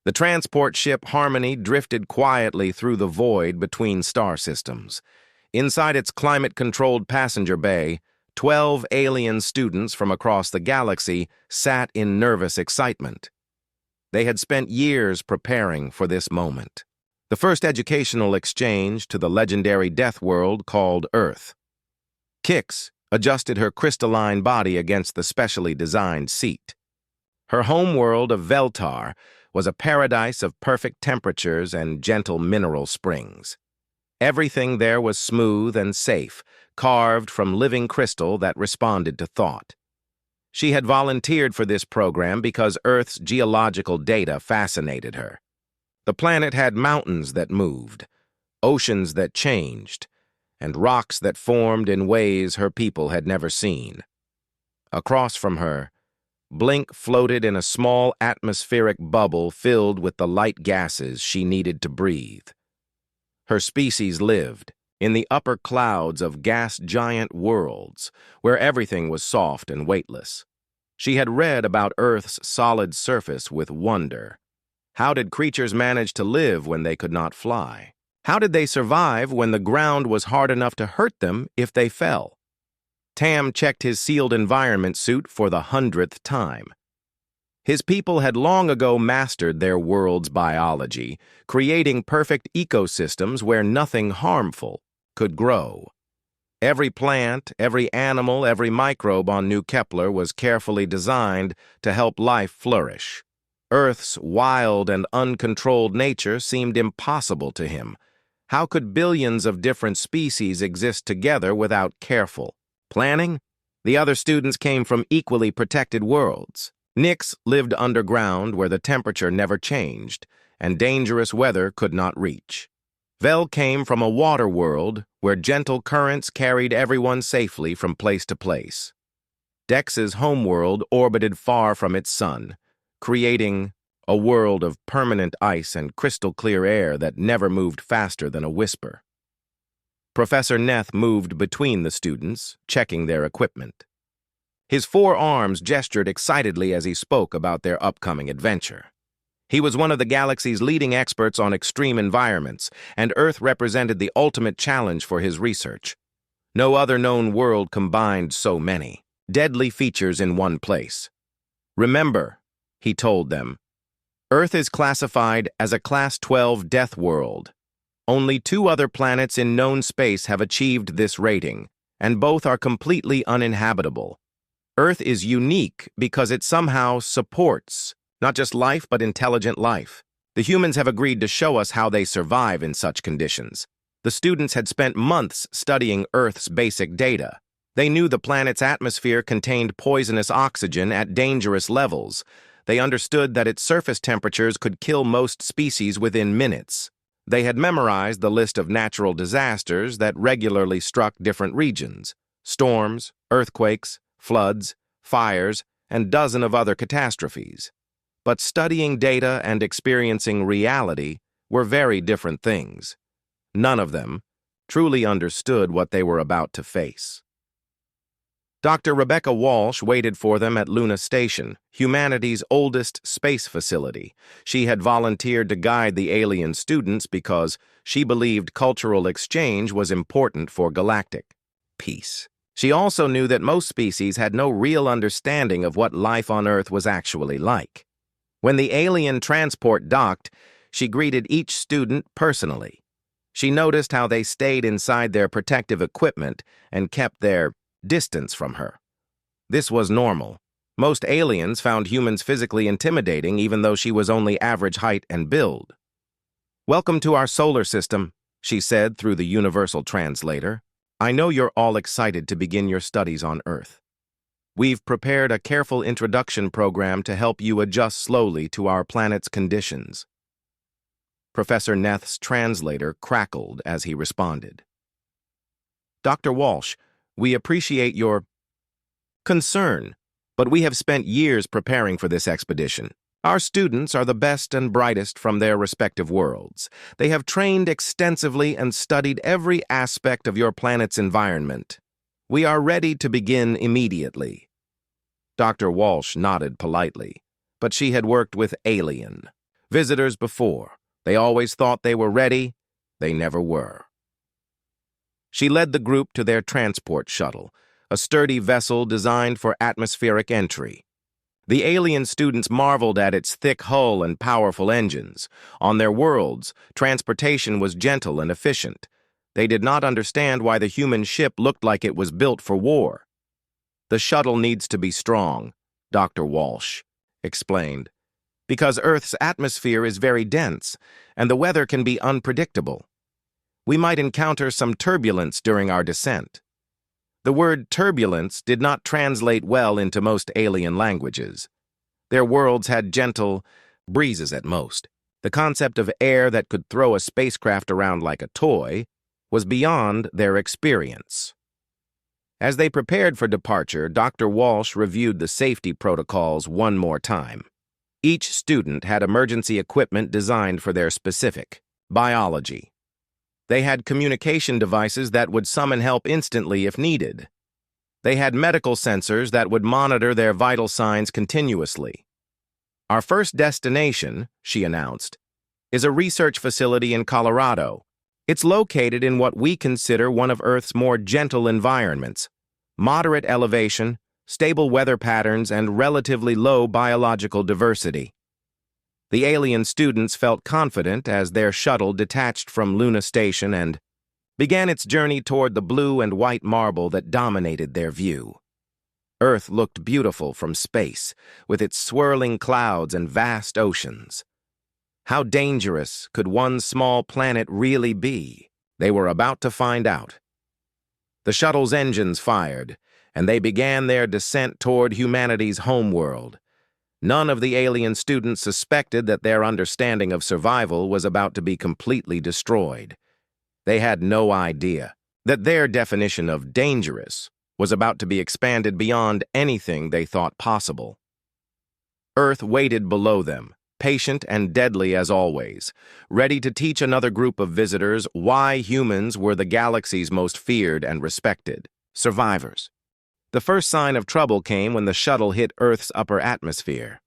The transport ship Harmony drifted quietly through the void between star systems. Inside its climate-controlled passenger bay, 12 alien students from across the galaxy sat in nervous excitement. They had spent years preparing for this moment. The first educational exchange to the legendary Deathworld called Earth. Kix adjusted her crystalline body against the specially designed seat. Her homeworld of Veltar was a paradise of perfect temperatures and gentle mineral springs. Everything there was smooth and safe, carved from living crystal that responded to thought. She had volunteered for this program because Earth's geological data fascinated her. The planet had mountains that moved, oceans that changed, and rocks that formed in ways her people had never seen. Across from her, Blink floated in a small atmospheric bubble filled with the light gases she needed to breathe. Her species lived in the upper clouds of gas-giant worlds, where everything was soft and weightless. She had read about Earth's solid surface with wonder. How did creatures manage to live when they could not fly? How did they survive when the ground was hard enough to hurt them if they fell? Tam checked his sealed environment suit for the 100th time. His people had long ago mastered their world's biology, creating perfect ecosystems where nothing harmful could grow. Every plant, every animal, every microbe on New Kepler was carefully designed to help life flourish. Earth's wild and uncontrolled nature seemed impossible to him. How could billions of different species exist together without careful planning? The other students came from equally protected worlds. Nyx lived underground where the temperature never changed, and dangerous weather could not reach. Vel came from a water world where gentle currents carried everyone safely from place to place. Dex's homeworld orbited far from its sun, creating a world of permanent ice and crystal-clear air that never moved faster than a whisper. Professor Neth moved between the students, checking their equipment. His 4 arms gestured excitedly as he spoke about their upcoming adventure. He was one of the galaxy's leading experts on extreme environments, and Earth represented the ultimate challenge for his research. No other known world combined so many deadly features in one place. Remember, he told them, Earth is classified as a Class 12 death world. Only 2 other planets in known space have achieved this rating, and both are completely uninhabitable. Earth is unique because it somehow supports not just life, but intelligent life. The humans have agreed to show us how they survive in such conditions. The students had spent months studying Earth's basic data. They knew the planet's atmosphere contained poisonous oxygen at dangerous levels. They understood that its surface temperatures could kill most species within minutes. They had memorized the list of natural disasters that regularly struck different regions: storms, earthquakes, floods, fires, and dozens of other catastrophes. But studying data and experiencing reality were very different things. None of them truly understood what they were about to face. Dr. Rebecca Walsh waited for them at Luna Station, humanity's oldest space facility. She had volunteered to guide the alien students because she believed cultural exchange was important for galactic peace. She also knew that most species had no real understanding of what life on Earth was actually like. When the alien transport docked, she greeted each student personally. She noticed how they stayed inside their protective equipment and kept their distance from her. This was normal. Most aliens found humans physically intimidating even though she was only average height and build. "Welcome to our solar system," she said through the universal translator. "I know you're all excited to begin your studies on Earth. We've prepared a careful introduction program to help you adjust slowly to our planet's conditions." Professor Neth's translator crackled as he responded. "Dr. Walsh, we appreciate your concern, but we have spent years preparing for this expedition. Our students are the best and brightest from their respective worlds. They have trained extensively and studied every aspect of your planet's environment. We are ready to begin immediately." Dr. Walsh nodded politely, but she had worked with Alien. Visitors before. They always thought they were ready. They never were. She led the group to their transport shuttle, a sturdy vessel designed for atmospheric entry. The alien students marveled at its thick hull and powerful engines. On their worlds, transportation was gentle and efficient. They did not understand why the human ship looked like it was built for war. "The shuttle needs to be strong," Dr. Walsh explained, "because Earth's atmosphere is very dense, and the weather can be unpredictable. We might encounter some turbulence during our descent." The word turbulence did not translate well into most alien languages. Their worlds had gentle breezes at most. The concept of air that could throw a spacecraft around like a toy was beyond their experience. As they prepared for departure, Dr. Walsh reviewed the safety protocols one more time. Each student had emergency equipment designed for their specific biology. They had communication devices that would summon help instantly if needed. They had medical sensors that would monitor their vital signs continuously. "Our first destination," she announced, "is a research facility in Colorado. It's located in what we consider one of Earth's more gentle environments: moderate elevation, stable weather patterns, and relatively low biological diversity." The alien students felt confident as their shuttle detached from Luna Station and began its journey toward the blue and white marble that dominated their view. Earth looked beautiful from space, with its swirling clouds and vast oceans. How dangerous could one small planet really be? They were about to find out. The shuttle's engines fired, and they began their descent toward humanity's homeworld. None of the alien students suspected that their understanding of survival was about to be completely destroyed. They had no idea that their definition of dangerous was about to be expanded beyond anything they thought possible. Earth waited below them, patient and deadly as always, ready to teach another group of visitors why humans were the galaxy's most feared and respected survivors. The first sign of trouble came when the shuttle hit Earth's upper atmosphere.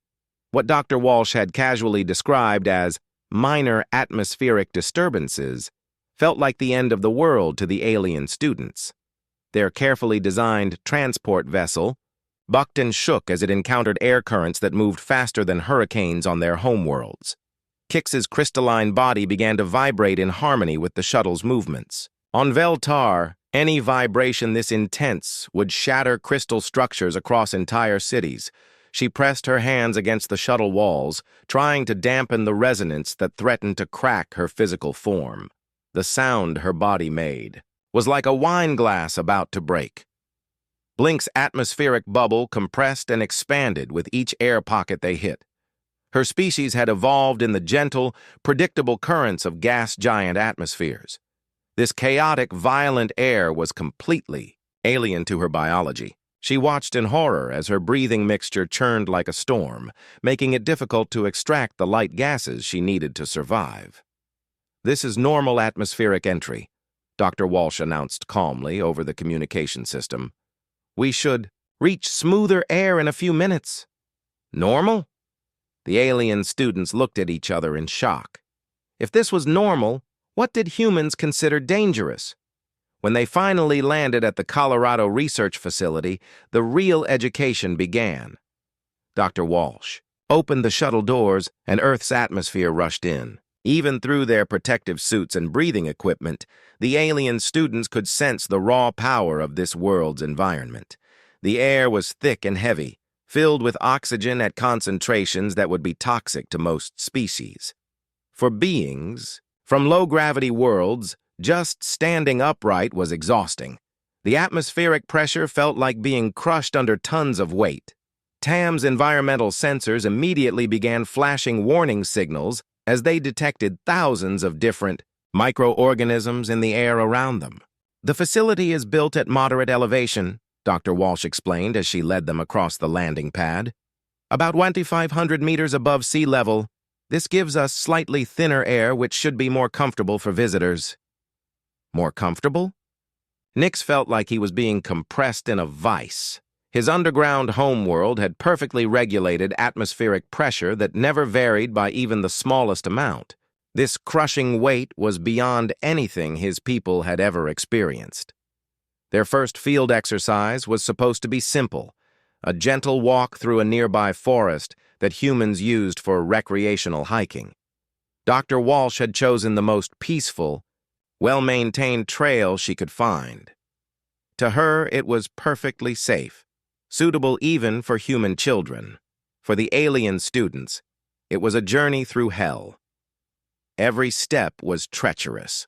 What Dr. Walsh had casually described as minor atmospheric disturbances felt like the end of the world to the alien students. Their carefully designed transport vessel bucked and shook as it encountered air currents that moved faster than hurricanes on their homeworlds. Kix's crystalline body began to vibrate in harmony with the shuttle's movements. On Veltar, any vibration this intense would shatter crystal structures across entire cities. She pressed her hands against the shuttle walls, trying to dampen the resonance that threatened to crack her physical form. The sound her body made was like a wine glass about to break. Blink's atmospheric bubble compressed and expanded with each air pocket they hit. Her species had evolved in the gentle, predictable currents of gas giant atmospheres. This chaotic, violent air was completely alien to her biology. She watched in horror as her breathing mixture churned like a storm, making it difficult to extract the light gases she needed to survive. "This is normal atmospheric entry," Dr. Walsh announced calmly over the communication system. "We should reach smoother air in a few minutes." "Normal?" The alien students looked at each other in shock. If this was normal, what did humans consider dangerous? When they finally landed at the Colorado Research Facility, the real education began. Dr. Walsh opened the shuttle doors, and Earth's atmosphere rushed in. Even through their protective suits and breathing equipment, the alien students could sense the raw power of this world's environment. The air was thick and heavy, filled with oxygen at concentrations that would be toxic to most species. For beings from low-gravity worlds, just standing upright was exhausting. The atmospheric pressure felt like being crushed under tons of weight. TAM's environmental sensors immediately began flashing warning signals as they detected thousands of different microorganisms in the air around them. "The facility is built at moderate elevation," Dr. Walsh explained as she led them across the landing pad. "About 2,500 meters above sea level. This gives us slightly thinner air, which should be more comfortable for visitors." More comfortable? Nix felt like he was being compressed in a vice. His underground homeworld had perfectly regulated atmospheric pressure that never varied by even the smallest amount. This crushing weight was beyond anything his people had ever experienced. Their first field exercise was supposed to be simple, a gentle walk through a nearby forest that humans used for recreational hiking. Dr. Walsh had chosen the most peaceful, well-maintained trail she could find. To her, it was perfectly safe, suitable even for human children. For the alien students, it was a journey through hell. Every step was treacherous.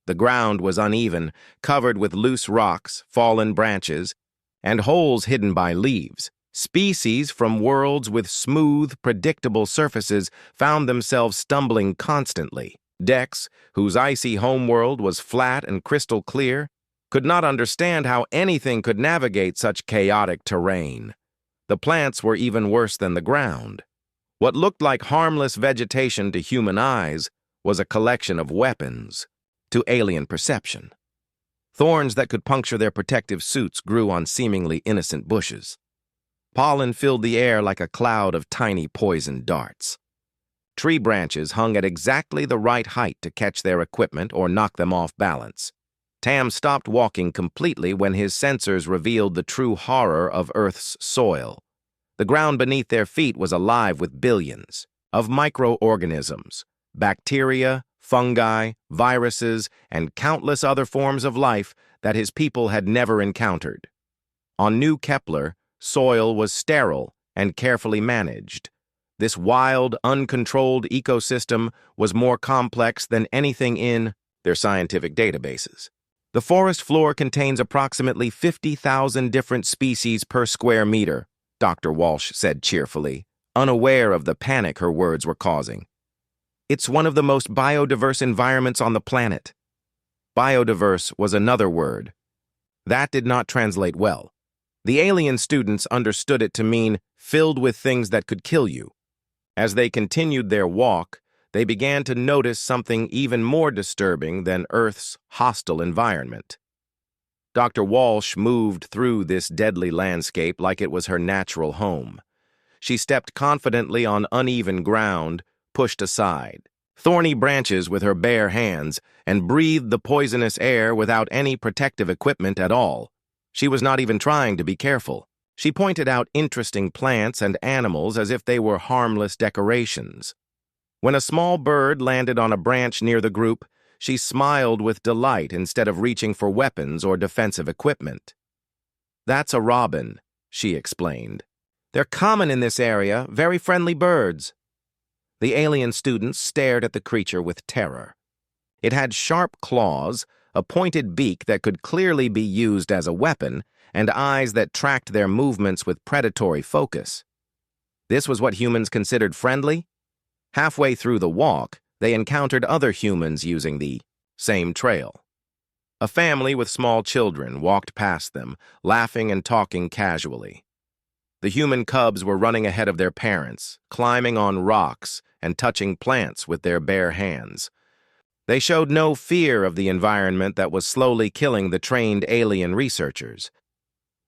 The ground was uneven, covered with loose rocks, fallen branches, and holes hidden by leaves. Species from worlds with smooth, predictable surfaces found themselves stumbling constantly. Dex, whose icy homeworld was flat and crystal clear, could not understand how anything could navigate such chaotic terrain. The plants were even worse than the ground. What looked like harmless vegetation to human eyes was a collection of weapons to alien perception. Thorns that could puncture their protective suits grew on seemingly innocent bushes. Pollen filled the air like a cloud of tiny poison darts. Tree branches hung at exactly the right height to catch their equipment or knock them off balance. Tam stopped walking completely when his sensors revealed the true horror of Earth's soil. The ground beneath their feet was alive with billions of microorganisms, bacteria, fungi, viruses, and countless other forms of life that his people had never encountered. On New Kepler, soil was sterile and carefully managed. This wild, uncontrolled ecosystem was more complex than anything in their scientific databases. The forest floor contains approximately 50,000 different species per square meter, Dr. Walsh said cheerfully, unaware of the panic her words were causing. It's one of the most biodiverse environments on the planet. Biodiverse was another word. That did not translate well. The alien students understood it to mean filled with things that could kill you. As they continued their walk, they began to notice something even more disturbing than Earth's hostile environment. Dr. Walsh moved through this deadly landscape like it was her natural home. She stepped confidently on uneven ground, pushed aside thorny branches with her bare hands, and breathed the poisonous air without any protective equipment at all. She was not even trying to be careful. She pointed out interesting plants and animals as if they were harmless decorations. When a small bird landed on a branch near the group, she smiled with delight instead of reaching for weapons or defensive equipment. "That's a robin," she explained. "They're common in this area, very friendly birds." The alien students stared at the creature with terror. It had sharp claws, a pointed beak that could clearly be used as a weapon, and eyes that tracked their movements with predatory focus. This was what humans considered friendly? Halfway through the walk, they encountered other humans using the same trail. A family with small children walked past them, laughing and talking casually. The human cubs were running ahead of their parents, climbing on rocks and touching plants with their bare hands. They showed no fear of the environment that was slowly killing the trained alien researchers.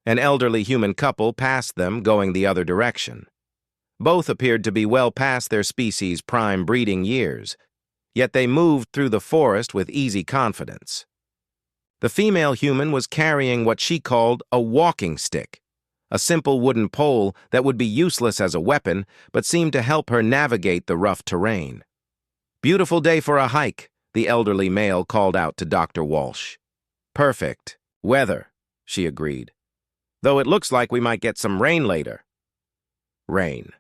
An elderly human couple passed them, going the other direction. Both appeared to be well past their species' prime breeding years, yet they moved through the forest with easy confidence. The female human was carrying what she called a walking stick, a simple wooden pole that would be useless as a weapon, but seemed to help her navigate the rough terrain. "Beautiful day for a hike," the elderly male called out to Dr. Walsh. "Perfect weather," she agreed. "Though it looks like we might get some rain later." Rain.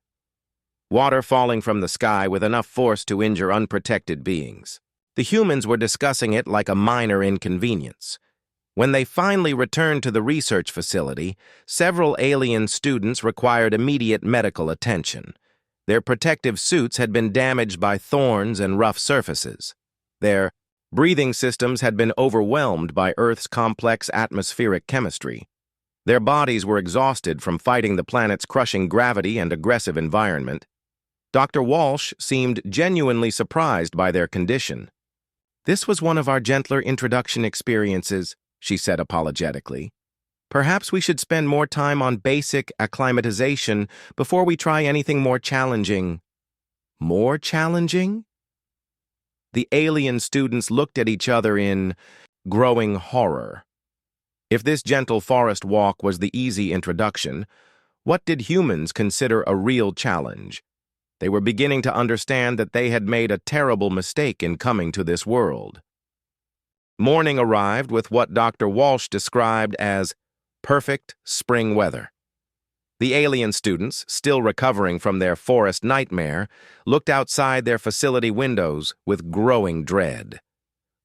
Water falling from the sky with enough force to injure unprotected beings. The humans were discussing it like a minor inconvenience. When they finally returned to the research facility, several alien students required immediate medical attention. Their protective suits had been damaged by thorns and rough surfaces. Their breathing systems had been overwhelmed by Earth's complex atmospheric chemistry. Their bodies were exhausted from fighting the planet's crushing gravity and aggressive environment. Dr. Walsh seemed genuinely surprised by their condition. "This was one of our gentler introduction experiences," she said apologetically. Perhaps we should spend more time on basic acclimatization before we try anything more challenging. More challenging? The alien students looked at each other in growing horror. If this gentle forest walk was the easy introduction, what did humans consider a real challenge? They were beginning to understand that they had made a terrible mistake in coming to this world. Morning arrived with what Dr. Walsh described as perfect spring weather. The alien students, still recovering from their forest nightmare, looked outside their facility windows with growing dread.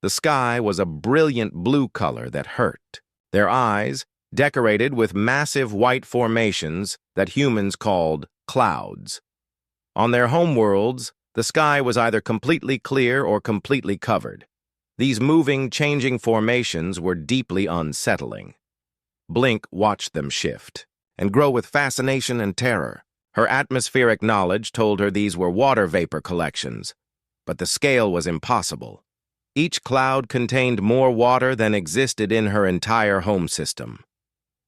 The sky was a brilliant blue color that hurt. Their eyes, decorated with massive white formations that humans called clouds. On their homeworlds, the sky was either completely clear or completely covered. These moving, changing formations were deeply unsettling. Blink watched them shift and grow with fascination and terror. Her atmospheric knowledge told her these were water vapor collections, but the scale was impossible. Each cloud contained more water than existed in her entire home system.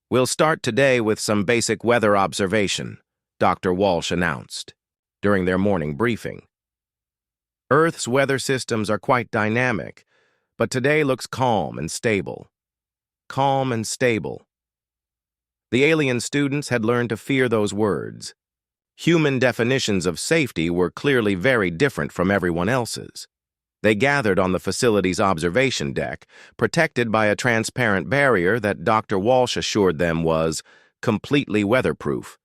"We'll start today with some basic weather observation," Dr. Walsh announced during their morning briefing. Earth's weather systems are quite dynamic, but today looks calm and stable. Calm and stable. The alien students had learned to fear those words. Human definitions of safety were clearly very different from everyone else's. They gathered on the facility's observation deck, protected by a transparent barrier that Dr. Walsh assured them was completely weatherproof.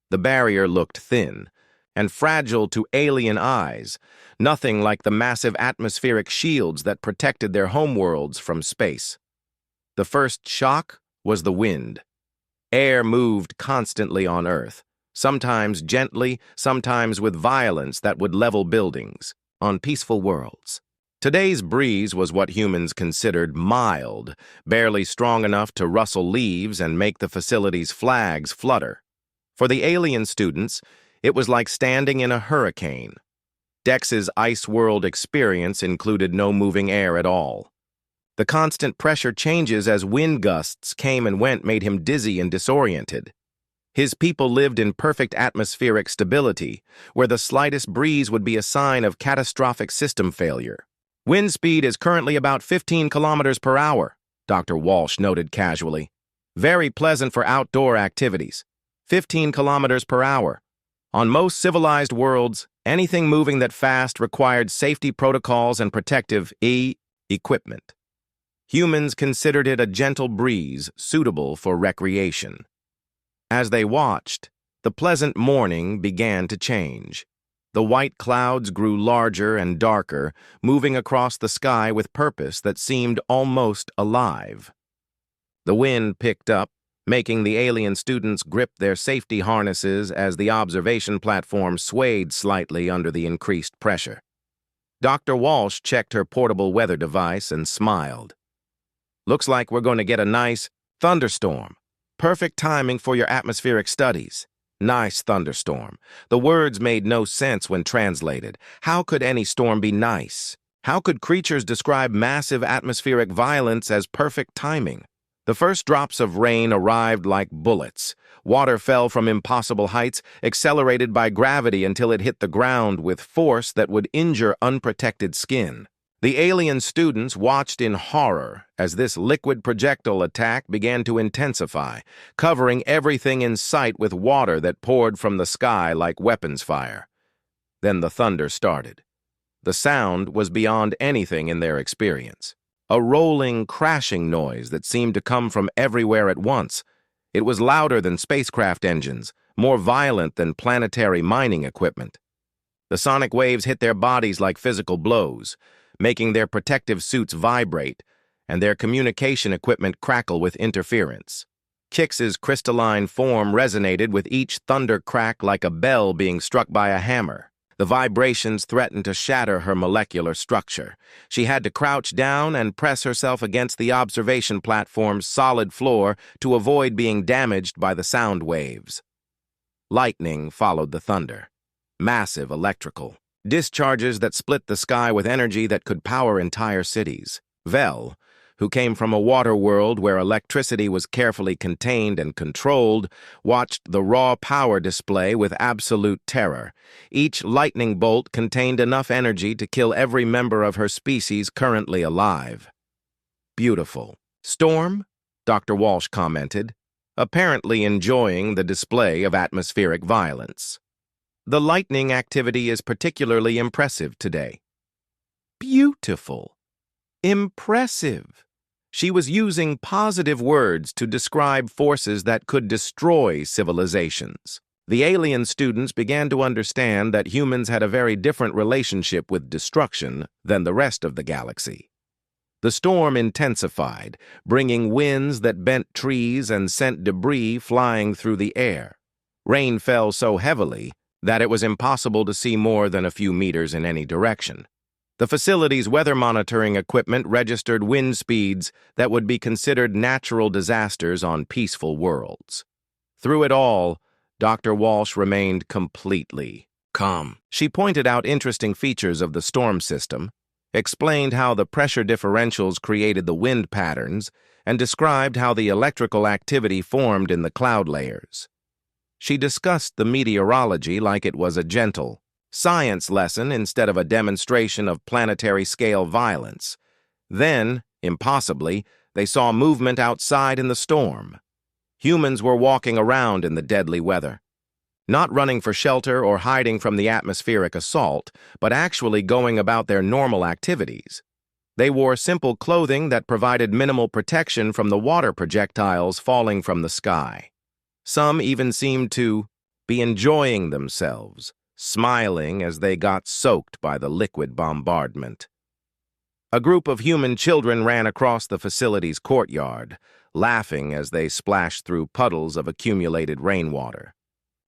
The barrier looked thin and fragile to alien eyes, nothing like the massive atmospheric shields that protected their homeworlds from space. The first shock was the wind. Air moved constantly on Earth, sometimes gently, sometimes with violence that would level buildings on peaceful worlds. Today's breeze was what humans considered mild, barely strong enough to rustle leaves and make the facility's flags flutter. For the alien students, it was like standing in a hurricane. Dex's ice world experience included no moving air at all. The constant pressure changes as wind gusts came and went made him dizzy and disoriented. His people lived in perfect atmospheric stability, where the slightest breeze would be a sign of catastrophic system failure. "Wind speed is currently about 15 kilometers per hour, Dr. Walsh noted casually. "Very pleasant for outdoor activities. 15 kilometers per hour. On most civilized worlds, anything moving that fast required safety protocols and protective equipment. Humans considered it a gentle breeze suitable for recreation." As they watched, the pleasant morning began to change. The white clouds grew larger and darker, moving across the sky with purpose that seemed almost alive. The wind picked up, making the alien students grip their safety harnesses as the observation platform swayed slightly under the increased pressure. Dr. Walsh checked her portable weather device and smiled. "Looks like we're going to get a nice thunderstorm. Perfect timing for your atmospheric studies." Nice thunderstorm. The words made no sense when translated. How could any storm be nice? How could creatures describe massive atmospheric violence as perfect timing? The first drops of rain arrived like bullets. Water fell from impossible heights, accelerated by gravity until it hit the ground with force that would injure unprotected skin. The alien students watched in horror as this liquid projectile attack began to intensify, covering everything in sight with water that poured from the sky like weapons fire. Then the thunder started. The sound was beyond anything in their experience. A rolling, crashing noise that seemed to come from everywhere at once. It was louder than spacecraft engines, more violent than planetary mining equipment. The sonic waves hit their bodies like physical blows, making their protective suits vibrate and their communication equipment crackle with interference. Kix's crystalline form resonated with each thunder crack like a bell being struck by a hammer. The vibrations threatened to shatter her molecular structure. She had to crouch down and press herself against the observation platform's solid floor to avoid being damaged by the sound waves. Lightning followed the thunder. Massive electrical discharges that split the sky with energy that could power entire cities. Vel, who came from a water world where electricity was carefully contained and controlled, watched the raw power display with absolute terror. Each lightning bolt contained enough energy to kill every member of her species currently alive. Beautiful. Storm? Dr. Walsh commented, apparently enjoying the display of atmospheric violence. The lightning activity is particularly impressive today. Beautiful. Impressive. She was using positive words to describe forces that could destroy civilizations. The alien students began to understand that humans had a very different relationship with destruction than the rest of the galaxy. The storm intensified, bringing winds that bent trees and sent debris flying through the air. Rain fell so heavily that it was impossible to see more than a few meters in any direction. The facility's weather monitoring equipment registered wind speeds that would be considered natural disasters on peaceful worlds. Through it all, Dr. Walsh remained completely calm. She pointed out interesting features of the storm system, explained how the pressure differentials created the wind patterns, and described how the electrical activity formed in the cloud layers. She discussed the meteorology like it was a gentle science lesson instead of a demonstration of planetary-scale violence. Then, impossibly, they saw movement outside in the storm. Humans were walking around in the deadly weather, not running for shelter or hiding from the atmospheric assault, but actually going about their normal activities. They wore simple clothing that provided minimal protection from the water projectiles falling from the sky. Some even seemed to be enjoying themselves, smiling as they got soaked by the liquid bombardment. A group of human children ran across the facility's courtyard, laughing as they splashed through puddles of accumulated rainwater.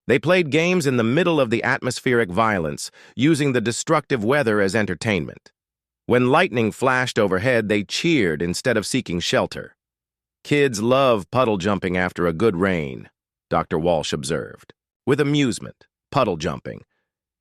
They played games in the middle of the atmospheric violence, using the destructive weather as entertainment. When lightning flashed overhead, they cheered instead of seeking shelter. Kids love puddle jumping after a good rain, Dr. Walsh observed. With amusement, puddle jumping.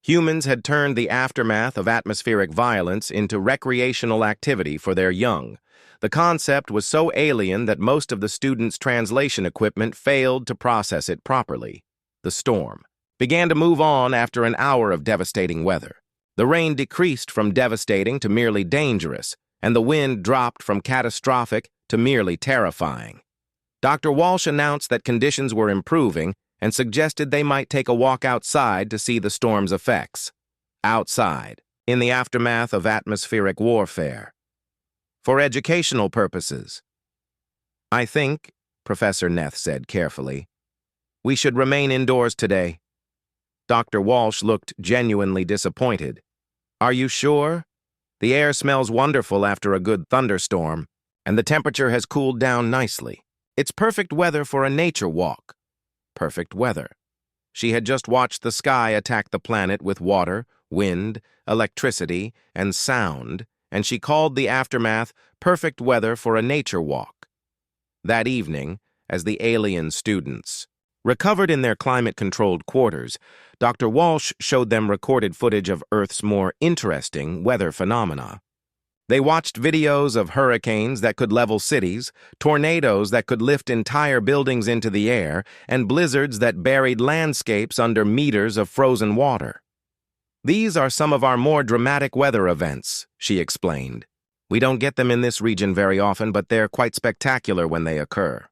Humans had turned the aftermath of atmospheric violence into recreational activity for their young. The concept was so alien that most of the students' translation equipment failed to process it properly. The storm began to move on after an hour of devastating weather. The rain decreased from devastating to merely dangerous, and the wind dropped from catastrophic to merely terrifying. Dr. Walsh announced that conditions were improving and suggested they might take a walk outside to see the storm's effects. Outside, in the aftermath of atmospheric warfare. For educational purposes. I think, Professor Neth said carefully, we should remain indoors today. Dr. Walsh looked genuinely disappointed. Are you sure? The air smells wonderful after a good thunderstorm, and the temperature has cooled down nicely. It's perfect weather for a nature walk. Perfect weather. She had just watched the sky attack the planet with water, wind, electricity, and sound, and she called the aftermath perfect weather for a nature walk. That evening, as the alien students recovered in their climate-controlled quarters, Dr. Walsh showed them recorded footage of Earth's more interesting weather phenomena. They watched videos of hurricanes that could level cities, tornadoes that could lift entire buildings into the air, and blizzards that buried landscapes under meters of frozen water. These are some of our more dramatic weather events, she explained. We don't get them in this region very often, but they're quite spectacular when they occur.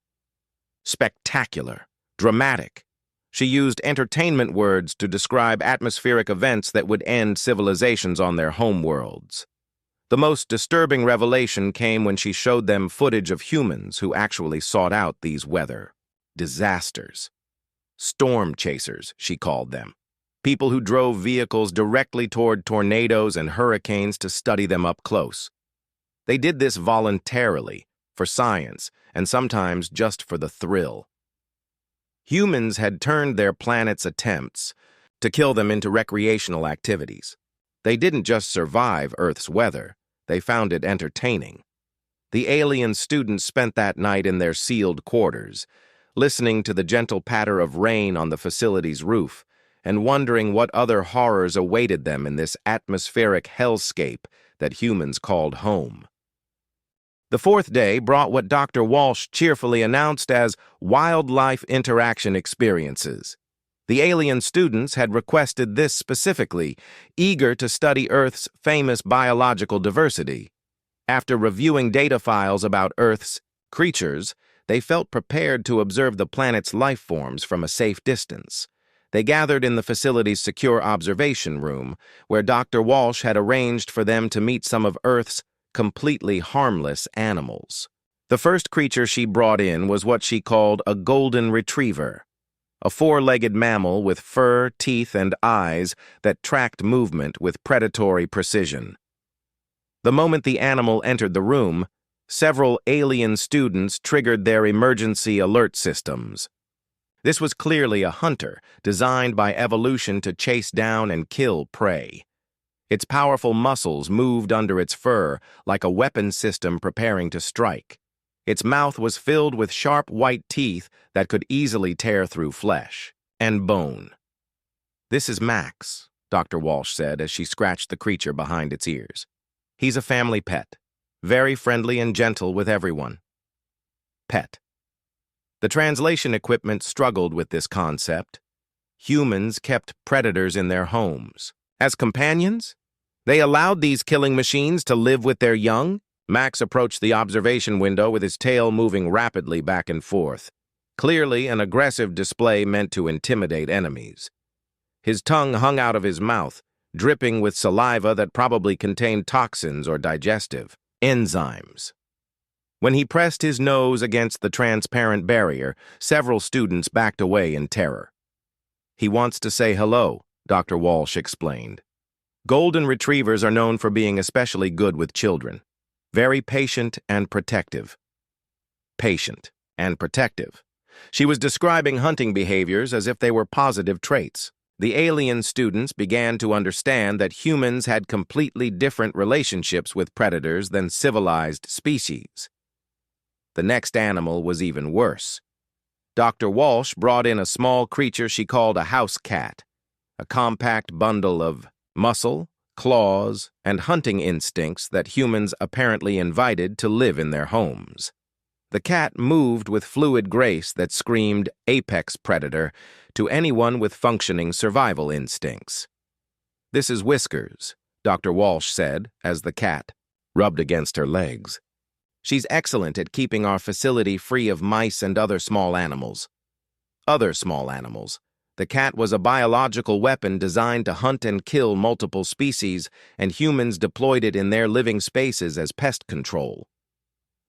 Spectacular. Dramatic. She used entertainment words to describe atmospheric events that would end civilizations on their homeworlds. The most disturbing revelation came when she showed them footage of humans who actually sought out these weather disasters. Storm chasers, she called them. People who drove vehicles directly toward tornadoes and hurricanes to study them up close. They did this voluntarily, for science, and sometimes just for the thrill. Humans had turned their planet's attempts to kill them into recreational activities. They didn't just survive Earth's weather, they found it entertaining. The alien students spent that night in their sealed quarters, listening to the gentle patter of rain on the facility's roof, and wondering what other horrors awaited them in this atmospheric hellscape that humans called home. The fourth day brought what Dr. Walsh cheerfully announced as wildlife interaction experiences. The alien students had requested this specifically, eager to study Earth's famous biological diversity. After reviewing data files about Earth's creatures, they felt prepared to observe the planet's life forms from a safe distance. They gathered in the facility's secure observation room, where Dr. Walsh had arranged for them to meet some of Earth's completely harmless animals. The first creature she brought in was what she called a golden retriever, a four-legged mammal with fur, teeth, and eyes that tracked movement with predatory precision. The moment the animal entered the room, several alien students triggered their emergency alert systems. This was clearly a hunter, designed by evolution to chase down and kill prey. Its powerful muscles moved under its fur like a weapon system preparing to strike. Its mouth was filled with sharp white teeth that could easily tear through flesh and bone. "This is Max," Dr. Walsh said as she scratched the creature behind its ears. "He's a family pet, very friendly and gentle with everyone." Pet. The translation equipment struggled with this concept. Humans kept predators in their homes. As companions? They allowed these killing machines to live with their young? Max approached the observation window with his tail moving rapidly back and forth. Clearly an aggressive display meant to intimidate enemies. His tongue hung out of his mouth, dripping with saliva that probably contained toxins or digestive enzymes. When he pressed his nose against the transparent barrier, several students backed away in terror. "He wants to say hello," Dr. Walsh explained. Golden retrievers are known for being especially good with children. Very patient and protective. Patient and protective. She was describing hunting behaviors as if they were positive traits. The alien students began to understand that humans had completely different relationships with predators than civilized species. The next animal was even worse. Dr. Walsh brought in a small creature she called a house cat, a compact bundle of muscle, claws, and hunting instincts that humans apparently invited to live in their homes. The cat moved with fluid grace that screamed apex predator to anyone with functioning survival instincts. "This is Whiskers," Dr. Walsh said as the cat rubbed against her legs. "She's excellent at keeping our facility free of mice and other small animals." Other small animals. The cat was a biological weapon designed to hunt and kill multiple species, and humans deployed it in their living spaces as pest control.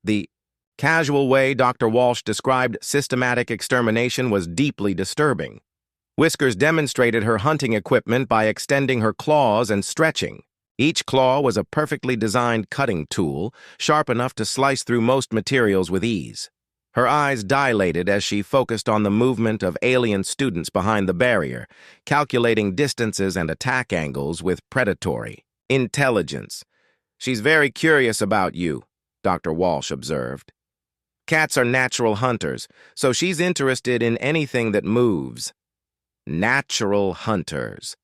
The casual way Dr. Walsh described systematic extermination was deeply disturbing. Whiskers demonstrated her hunting equipment by extending her claws and stretching. Each claw was a perfectly designed cutting tool, sharp enough to slice through most materials with ease. Her eyes dilated as she focused on the movement of alien students behind the barrier, calculating distances and attack angles with predatory intelligence. "She's very curious about you," Dr. Walsh observed. "Cats are natural hunters, so she's interested in anything that moves." Natural hunters.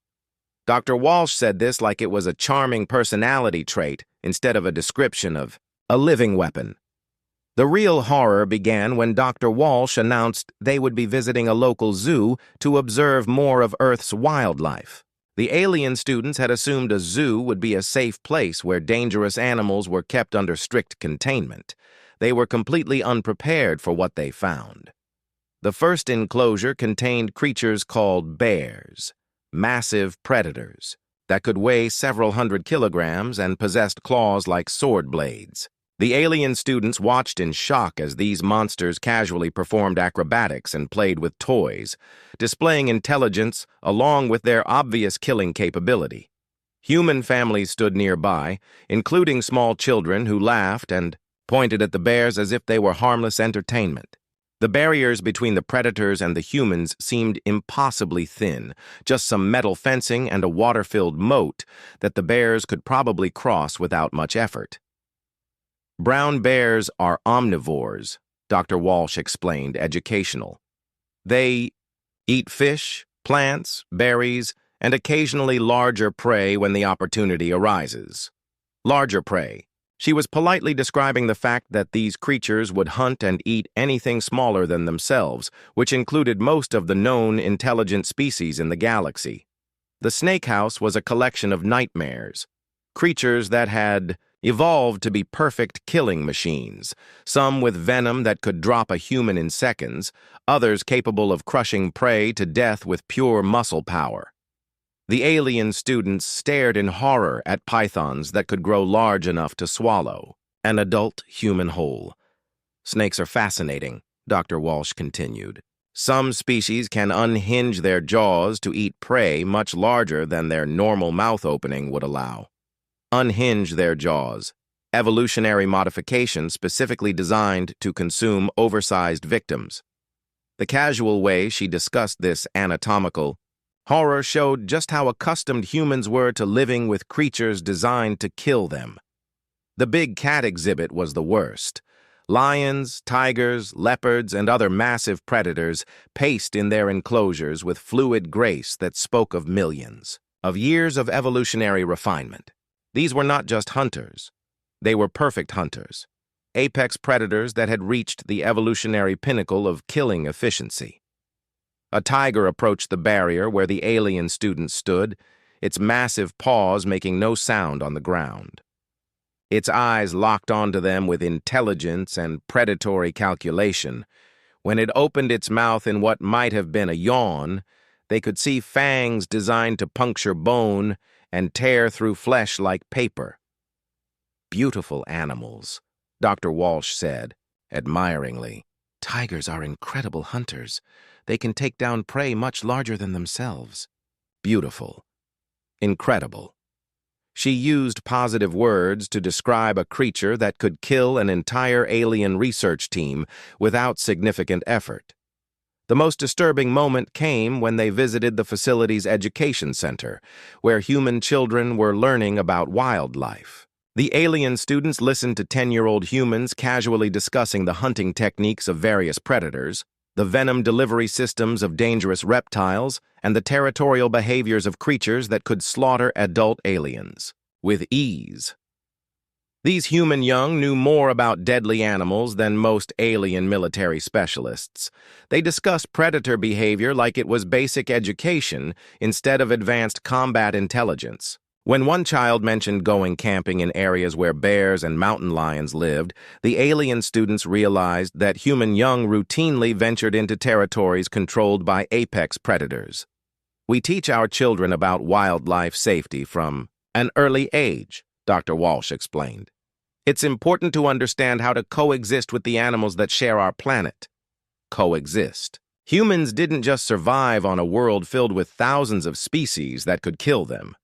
Dr. Walsh said this like it was a charming personality trait instead of a description of a living weapon. The real horror began when Dr. Walsh announced they would be visiting a local zoo to observe more of Earth's wildlife. The alien students had assumed a zoo would be a safe place where dangerous animals were kept under strict containment. They were completely unprepared for what they found. The first enclosure contained creatures called bears, massive predators that could weigh several hundred kilograms and possessed claws like sword blades. The alien students watched in shock as these monsters casually performed acrobatics and played with toys, displaying intelligence along with their obvious killing capability. Human families stood nearby, including small children who laughed and pointed at the bears as if they were harmless entertainment. The barriers between the predators and the humans seemed impossibly thin, just some metal fencing and a water-filled moat that the bears could probably cross without much effort. Brown bears are omnivores, Dr. Walsh explained, educational. They eat fish, plants, berries, and occasionally larger prey when the opportunity arises. Larger prey, She was politely describing the fact that these creatures would hunt and eat anything smaller than themselves, which included most of the known intelligent species in the galaxy. The snake house was a collection of nightmares, creatures that had evolved to be perfect killing machines, some with venom that could drop a human in seconds, others capable of crushing prey to death with pure muscle power. The alien students stared in horror at pythons that could grow large enough to swallow an adult human whole. Snakes are fascinating, Dr. Walsh continued. Some species can unhinge their jaws to eat prey much larger than their normal mouth opening would allow. Unhinge their jaws. Evolutionary modification specifically designed to consume oversized victims. The casual way she discussed this anatomical horror showed just how accustomed humans were to living with creatures designed to kill them. The big cat exhibit was the worst. Lions, tigers, leopards, and other massive predators paced in their enclosures with fluid grace that spoke of millions of years of evolutionary refinement. These were not just hunters. They were perfect hunters, apex predators that had reached the evolutionary pinnacle of killing efficiency. A tiger approached the barrier where the alien student stood, its massive paws making no sound on the ground. Its eyes locked onto them with intelligence and predatory calculation. When it opened its mouth in what might have been a yawn, they could see fangs designed to puncture bone and tear through flesh like paper. Beautiful animals, Dr. Walsh said, admiringly. Tigers are incredible hunters. They can take down prey much larger than themselves. Beautiful. Incredible. She used positive words to describe a creature that could kill an entire alien research team without significant effort. The most disturbing moment came when they visited the facility's education center, where human children were learning about wildlife. The alien students listened to 10-year-old humans casually discussing the hunting techniques of various predators, the venom delivery systems of dangerous reptiles, and the territorial behaviors of creatures that could slaughter adult aliens with ease. These human young knew more about deadly animals than most alien military specialists. They discussed predator behavior like it was basic education instead of advanced combat intelligence. When one child mentioned going camping in areas where bears and mountain lions lived, the alien students realized that human young routinely ventured into territories controlled by apex predators. We teach our children about wildlife safety from an early age, Dr. Walsh explained. It's important to understand how to coexist with the animals that share our planet. Coexist. Humans didn't just survive on a world filled with thousands of species that could kill them.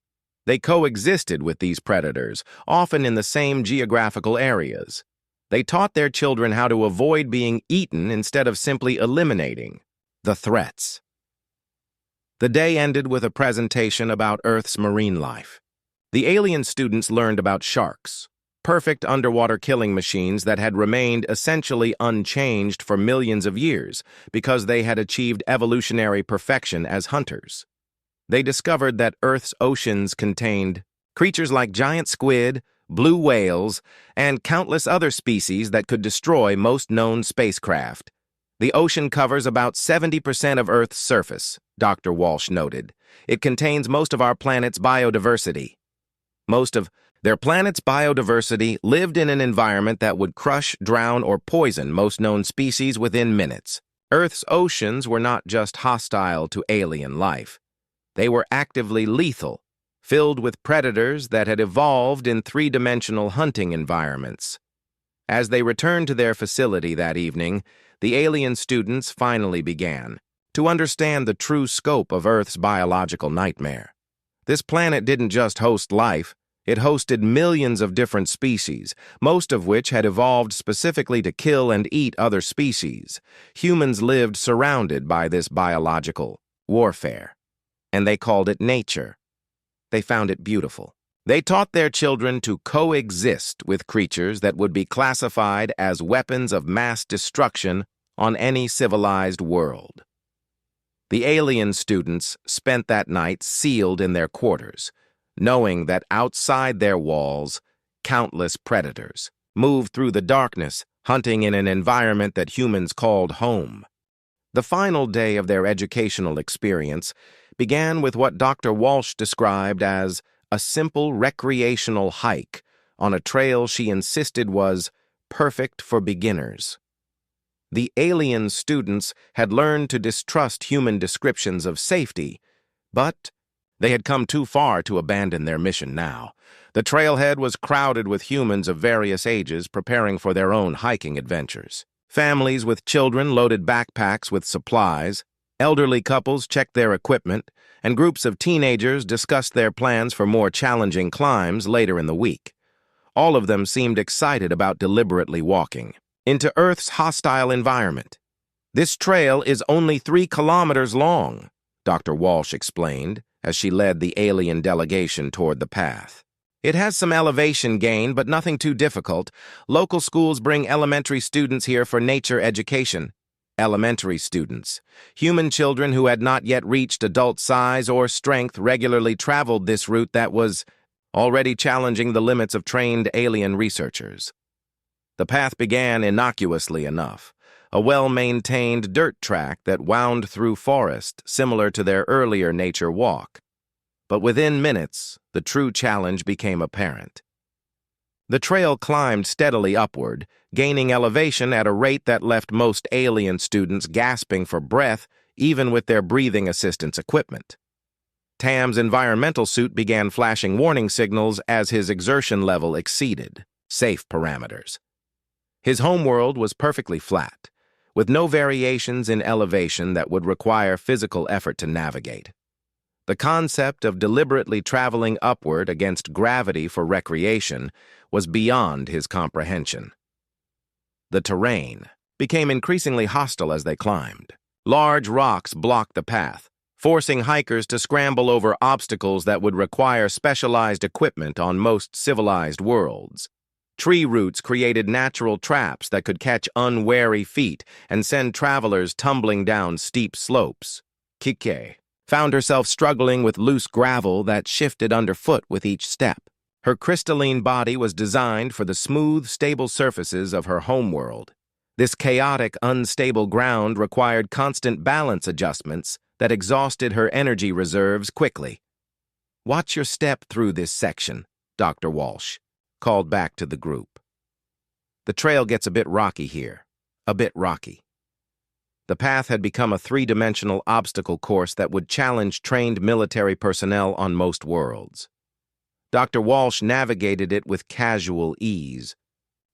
They coexisted with these predators, often in the same geographical areas. They taught their children how to avoid being eaten instead of simply eliminating the threats. The day ended with a presentation about Earth's marine life. The alien students learned about sharks, perfect underwater killing machines that had remained essentially unchanged for millions of years because they had achieved evolutionary perfection as hunters. They discovered that Earth's oceans contained creatures like giant squid, blue whales, and countless other species that could destroy most known spacecraft. The ocean covers about 70% of Earth's surface, Dr. Walsh noted. It contains most of our planet's biodiversity. Most of their planet's biodiversity lived in an environment that would crush, drown, or poison most known species within minutes. Earth's oceans were not just hostile to alien life. They were actively lethal, filled with predators that had evolved in three-dimensional hunting environments. As they returned to their facility that evening, the alien students finally began to understand the true scope of Earth's biological nightmare. This planet didn't just host life, it hosted millions of different species, most of which had evolved specifically to kill and eat other species. Humans lived surrounded by this biological warfare, and they called it nature. They found it beautiful. They taught their children to coexist with creatures that would be classified as weapons of mass destruction on any civilized world. The alien students spent that night sealed in their quarters, knowing that outside their walls, countless predators, moved through the darkness, hunting in an environment that humans called home. The final day of their educational experience began with what Dr. Walsh described as a simple recreational hike on a trail she insisted was perfect for beginners. The alien students had learned to distrust human descriptions of safety, but they had come too far to abandon their mission now. The trailhead was crowded with humans of various ages preparing for their own hiking adventures. Families with children loaded backpacks with supplies, elderly couples checked their equipment, and groups of teenagers discussed their plans for more challenging climbs later in the week. All of them seemed excited about deliberately walking into Earth's hostile environment. "This trail is only 3 kilometers long," Dr. Walsh explained as she led the alien delegation toward the path. "It has some elevation gain, but nothing too difficult. Local schools bring elementary students here for nature education." Elementary students. Human children who had not yet reached adult size or strength regularly traveled this route that was already challenging the limits of trained alien researchers. The path began innocuously enough, a well-maintained dirt track that wound through forest similar to their earlier nature walk. But within minutes, the true challenge became apparent. The trail climbed steadily upward, gaining elevation at a rate that left most alien students gasping for breath, even with their breathing assistance equipment. Tam's environmental suit began flashing warning signals as his exertion level exceeded safe parameters. His homeworld was perfectly flat, with no variations in elevation that would require physical effort to navigate. The concept of deliberately traveling upward against gravity for recreation was beyond his comprehension. The terrain became increasingly hostile as they climbed. Large rocks blocked the path, forcing hikers to scramble over obstacles that would require specialized equipment on most civilized worlds. Tree roots created natural traps that could catch unwary feet and send travelers tumbling down steep slopes. Kike found herself struggling with loose gravel that shifted underfoot with each step. Her crystalline body was designed for the smooth, stable surfaces of her homeworld. This chaotic, unstable ground required constant balance adjustments that exhausted her energy reserves quickly. "Watch your step through this section," Dr. Walsh called back to the group. "The trail gets a bit rocky here, a bit rocky." The path had become a 3-dimensional obstacle course that would challenge trained military personnel on most worlds. Dr. Walsh navigated it with casual ease,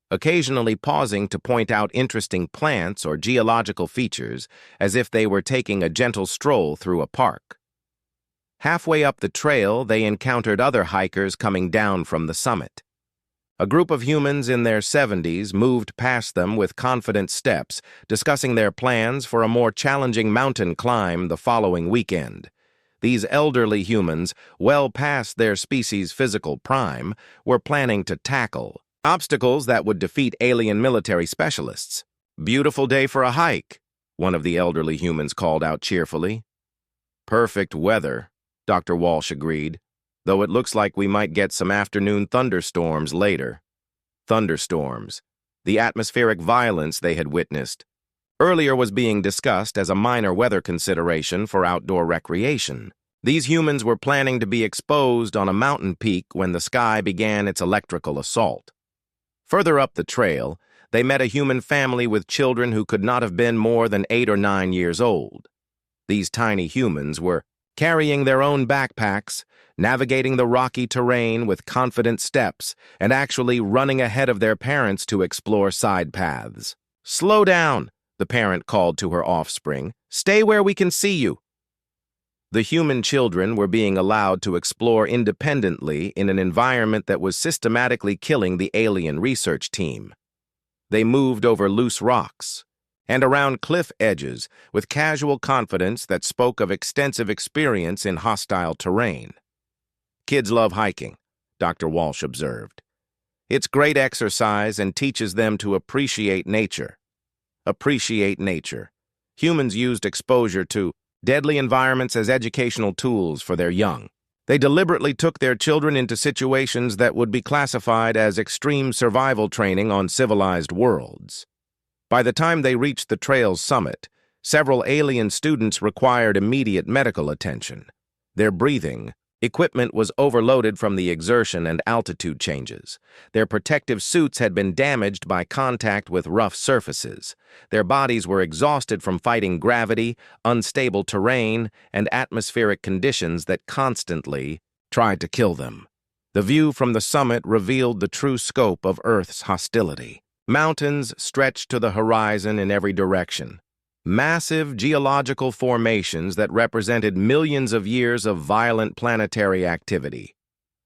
occasionally pausing to point out interesting plants or geological features as if they were taking a gentle stroll through a park. Halfway up the trail, they encountered other hikers coming down from the summit. A group of humans in their 70s moved past them with confident steps, discussing their plans for a more challenging mountain climb the following weekend. These elderly humans, well past their species' physical prime, were planning to tackle obstacles that would defeat alien military specialists. "Beautiful day for a hike," one of the elderly humans called out cheerfully. "Perfect weather," Dr. Walsh agreed, "though it looks like we might get some afternoon thunderstorms later." Thunderstorms, the atmospheric violence they had witnessed earlier, was being discussed as a minor weather consideration for outdoor recreation. These humans were planning to be exposed on a mountain peak when the sky began its electrical assault. Further up the trail, they met a human family with children who could not have been more than 8 or 9 years old. These tiny humans were carrying their own backpacks, navigating the rocky terrain with confident steps, and actually running ahead of their parents to explore side paths. "Slow down," the parent called to her offspring. "Stay where we can see you." The human children were being allowed to explore independently in an environment that was systematically killing the alien research team. They moved over loose rocks and around cliff edges with casual confidence that spoke of extensive experience in hostile terrain. "Kids love hiking," Dr. Walsh observed. "It's great exercise and teaches them to appreciate nature." Appreciate nature. Humans used exposure to deadly environments as educational tools for their young. They deliberately took their children into situations that would be classified as extreme survival training on civilized worlds. By the time they reached the trail's summit, several alien students required immediate medical attention. Their breathing equipment was overloaded from the exertion and altitude changes. Their protective suits had been damaged by contact with rough surfaces. Their bodies were exhausted from fighting gravity, unstable terrain, and atmospheric conditions that constantly tried to kill them. The view from the summit revealed the true scope of Earth's hostility. Mountains stretched to the horizon in every direction. Massive geological formations that represented millions of years of violent planetary activity.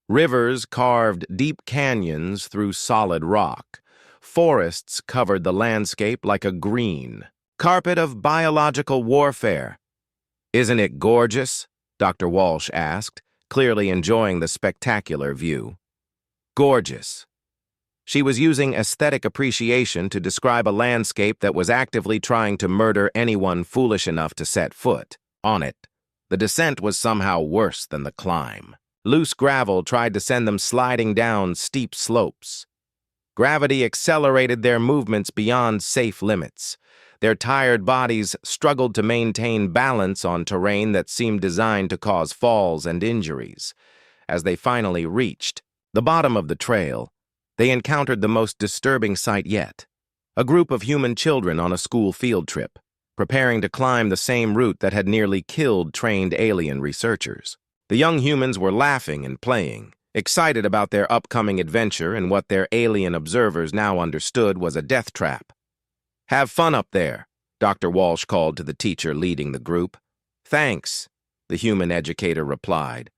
Rivers carved deep canyons through solid rock. Forests covered the landscape like a green carpet of biological warfare. "Isn't it gorgeous?" Dr. Walsh asked, clearly enjoying the spectacular view. Gorgeous. She was using aesthetic appreciation to describe a landscape that was actively trying to murder anyone foolish enough to set foot on it. The descent was somehow worse than the climb. Loose gravel tried to send them sliding down steep slopes. Gravity accelerated their movements beyond safe limits. Their tired bodies struggled to maintain balance on terrain that seemed designed to cause falls and injuries. As they finally reached the bottom of the trail, they encountered the most disturbing sight yet. A group of human children on a school field trip, preparing to climb the same route that had nearly killed trained alien researchers. The young humans were laughing and playing, excited about their upcoming adventure and what their alien observers now understood was a death trap. "Have fun up there," Dr. Walsh called to the teacher leading the group. "Thanks," the human educator replied.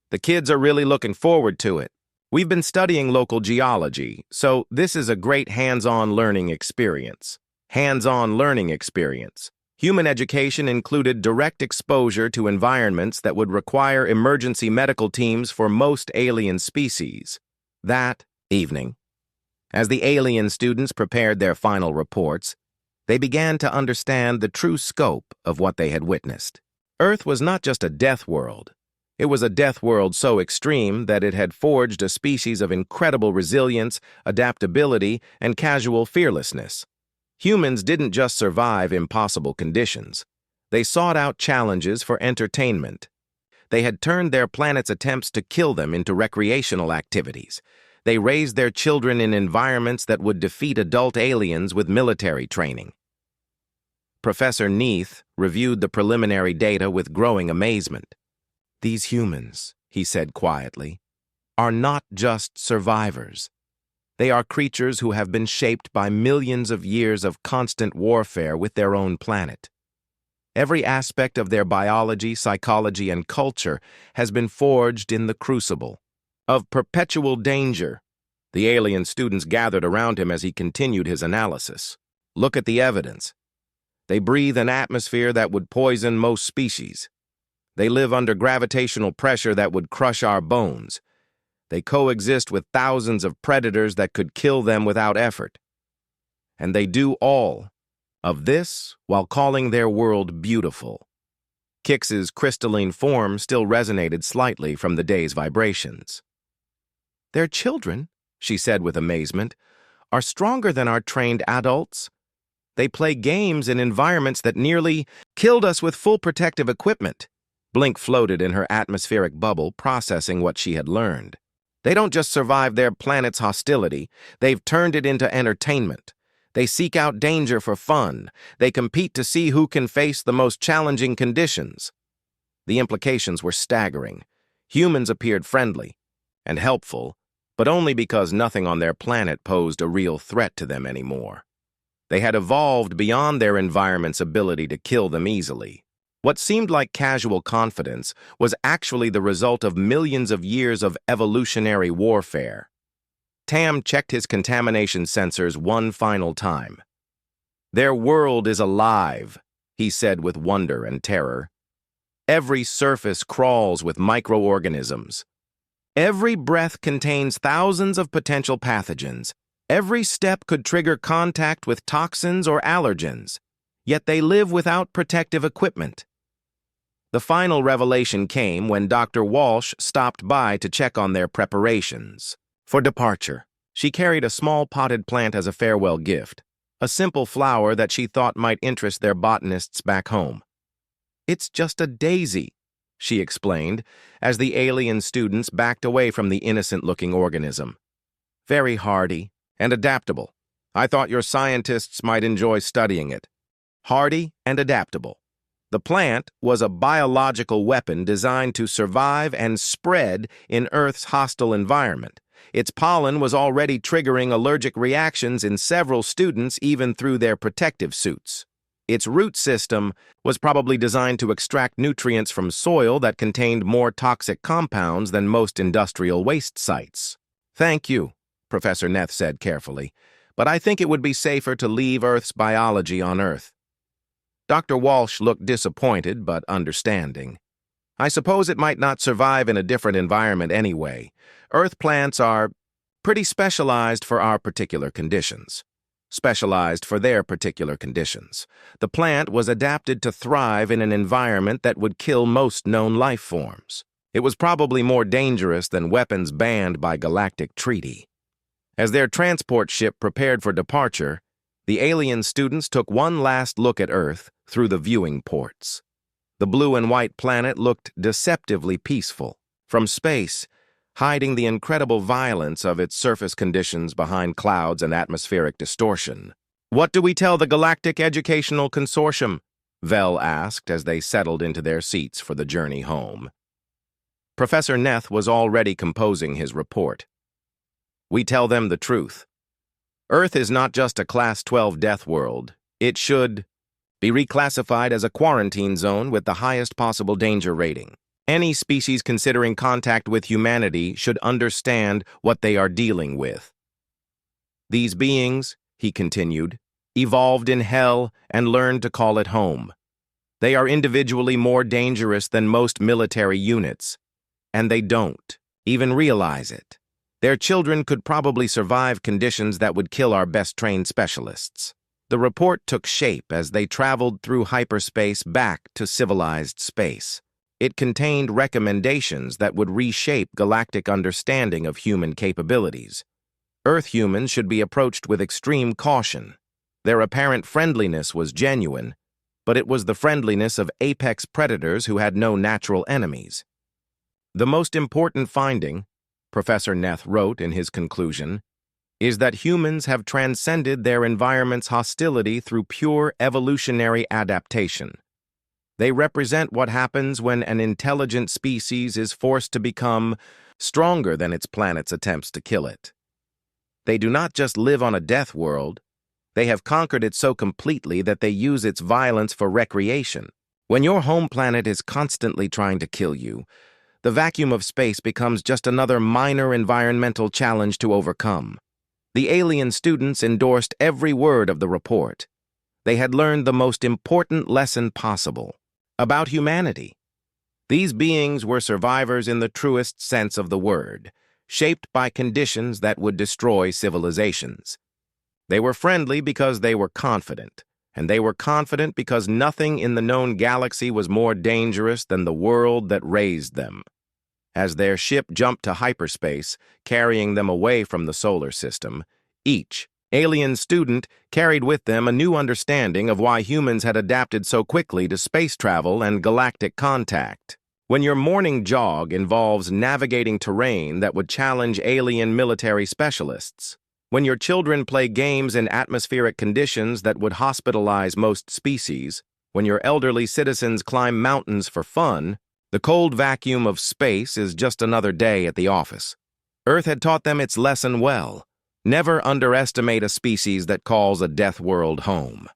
"The kids are really looking forward to it. We've been studying local geology, so this is a great hands-on learning experience." Hands-on learning experience. Human education included direct exposure to environments that would require emergency medical teams for most alien species. That evening, as the alien students prepared their final reports, they began to understand the true scope of what they had witnessed. Earth was not just a death world. It was a death world so extreme that it had forged a species of incredible resilience, adaptability, and casual fearlessness. Humans didn't just survive impossible conditions. They sought out challenges for entertainment. They had turned their planet's attempts to kill them into recreational activities. They raised their children in environments that would defeat adult aliens with military training. Professor Neath reviewed the preliminary data with growing amazement. "These humans," he said quietly, "are not just survivors. They are creatures who have been shaped by millions of years of constant warfare with their own planet. Every aspect of their biology, psychology, and culture has been forged in the crucible of perpetual danger." The alien students gathered around him as he continued his analysis. "Look at the evidence. They breathe an atmosphere that would poison most species. They live under gravitational pressure that would crush our bones. They coexist with thousands of predators that could kill them without effort. And they do all of this while calling their world beautiful." Kix's crystalline form still resonated slightly from the day's vibrations. "Their children," she said with amazement, "are stronger than our trained adults. They play games in environments that nearly killed us with full protective equipment." Blink floated in her atmospheric bubble, processing what she had learned. "They don't just survive their planet's hostility, they've turned it into entertainment. They seek out danger for fun. They compete to see who can face the most challenging conditions." The implications were staggering. Humans appeared friendly and helpful, but only because nothing on their planet posed a real threat to them anymore. They had evolved beyond their environment's ability to kill them easily. What seemed like casual confidence was actually the result of millions of years of evolutionary warfare. Tam checked his contamination sensors one final time. "Their world is alive," he said with wonder and terror. "Every surface crawls with microorganisms. Every breath contains thousands of potential pathogens. Every step could trigger contact with toxins or allergens. Yet they live without protective equipment. The final revelation came when Dr. Walsh stopped by to check on their preparations for departure. She carried a small potted plant as a farewell gift, a simple flower that she thought might interest their botanists back home. "It's just a daisy," she explained, as the alien students backed away from the innocent-looking organism. "Very hardy and adaptable. I thought your scientists might enjoy studying it." Hardy and adaptable. The plant was a biological weapon designed to survive and spread in Earth's hostile environment. Its pollen was already triggering allergic reactions in several students even through their protective suits. Its root system was probably designed to extract nutrients from soil that contained more toxic compounds than most industrial waste sites. "Thank you," Professor Neth said carefully, "but I think it would be safer to leave Earth's biology on Earth." Dr. Walsh looked disappointed but understanding. "I suppose it might not survive in a different environment anyway. Earth plants are pretty specialized for our particular conditions." Specialized for their particular conditions. The plant was adapted to thrive in an environment that would kill most known life forms. It was probably more dangerous than weapons banned by galactic treaty. As their transport ship prepared for departure, the alien students took one last look at Earth through the viewing ports. The blue and white planet looked deceptively peaceful. From space, hiding the incredible violence of its surface conditions behind clouds and atmospheric distortion. "What do we tell the Galactic Educational Consortium?" Vel asked as they settled into their seats for the journey home. Professor Neth was already composing his report. "We tell them the truth. Earth is not just a Class 12 death world. It should be reclassified as a quarantine zone with the highest possible danger rating. Any species considering contact with humanity should understand what they are dealing with. These beings," he continued, "evolved in hell and learned to call it home. They are individually more dangerous than most military units, and they don't even realize it. Their children could probably survive conditions that would kill our best-trained specialists." The report took shape as they traveled through hyperspace back to civilized space. It contained recommendations that would reshape galactic understanding of human capabilities. Earth humans should be approached with extreme caution. Their apparent friendliness was genuine, but it was the friendliness of apex predators who had no natural enemies. "The most important finding," Professor Neth wrote in his conclusion, "is that humans have transcended their environment's hostility through pure evolutionary adaptation. They represent what happens when an intelligent species is forced to become stronger than its planet's attempts to kill it. They do not just live on a death world. They have conquered it so completely that they use its violence for recreation. When your home planet is constantly trying to kill you, the vacuum of space becomes just another minor environmental challenge to overcome." The alien students endorsed every word of the report. They had learned the most important lesson possible about humanity. These beings were survivors in the truest sense of the word, shaped by conditions that would destroy civilizations. They were friendly because they were confident, and they were confident because nothing in the known galaxy was more dangerous than the world that raised them. As their ship jumped to hyperspace, carrying them away from the solar system, each alien student carried with them a new understanding of why humans had adapted so quickly to space travel and galactic contact. When your morning jog involves navigating terrain that would challenge alien military specialists, when your children play games in atmospheric conditions that would hospitalize most species, when your elderly citizens climb mountains for fun, the cold vacuum of space is just another day at the office. Earth had taught them its lesson well. Never underestimate a species that calls a death world home.